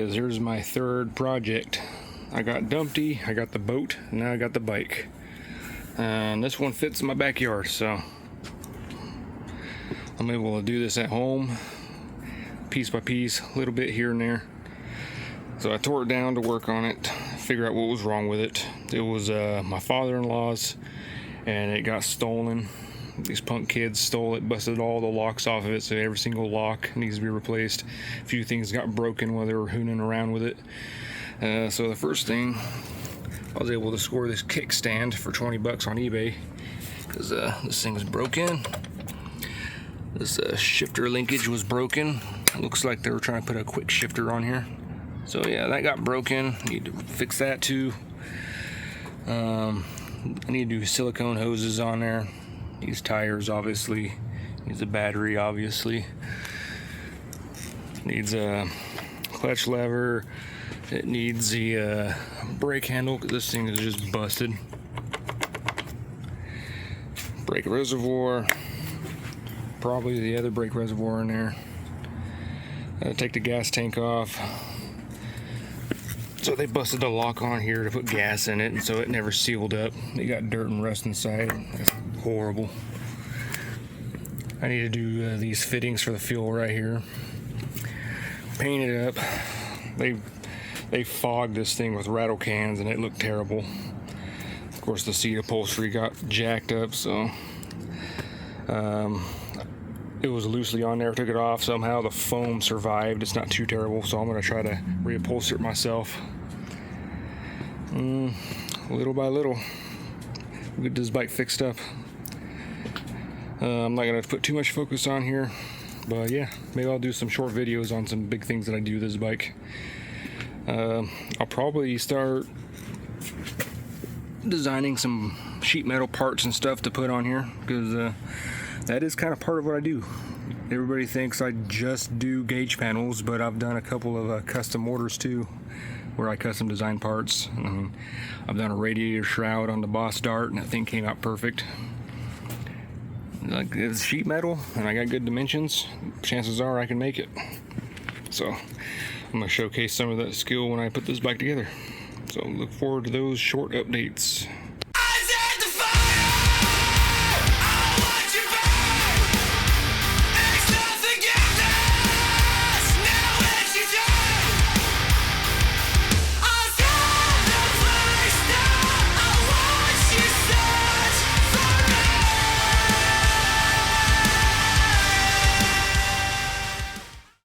is. Here's my third project. I got Dumpty, I got the boat, and now I got the bike. And this one fits in my backyard, so I'm able to do this at home, piece by piece, a little bit here and there. So I tore it down to work on it, figure out what was wrong with it. It was my father-in-law's, and it got stolen. These punk kids stole it, busted all the locks off of it, so every single lock needs to be replaced. A few things got broken while they were hooning around with it. So the first thing, I was able to score this kickstand for 20 bucks on eBay, because this thing was broken. This shifter linkage was broken. It looks like they were trying to put a quick shifter on here. So yeah, that got broken. Need to fix that too. I need to do silicone hoses on there. These tires, obviously. Needs a battery, obviously. Needs a clutch lever. It needs the brake handle, because this thing is just busted. Brake reservoir. Probably the other brake reservoir in there. Take the gas tank off. So they busted the lock on here to put gas in it, and so it never sealed up. It got dirt and rust inside. That's horrible. I need to do these fittings for the fuel right here. Paint it up. They fogged this thing with rattle cans, and it looked terrible. Of course, the seat upholstery got jacked up, so it was loosely on there. Took it off. Somehow the foam survived. It's not too terrible, so I'm going to try to reupholster it myself. Little by little, we'll get this bike fixed up. I'm not going to put too much focus on here, but yeah, maybe I'll do some short videos on some big things that I do with this bike. I'll probably start designing some sheet metal parts and stuff to put on here, because that is kind of part of what I do. Everybody thinks I just do gauge panels, but I've done a couple of custom orders too, where I custom design parts. I've done a radiator shroud on the Boss Dart, and that thing came out perfect. Like, it's sheet metal, and I got good dimensions. Chances are I can make it. So I'm gonna showcase some of that skill when I put this bike together. So look forward to those short updates.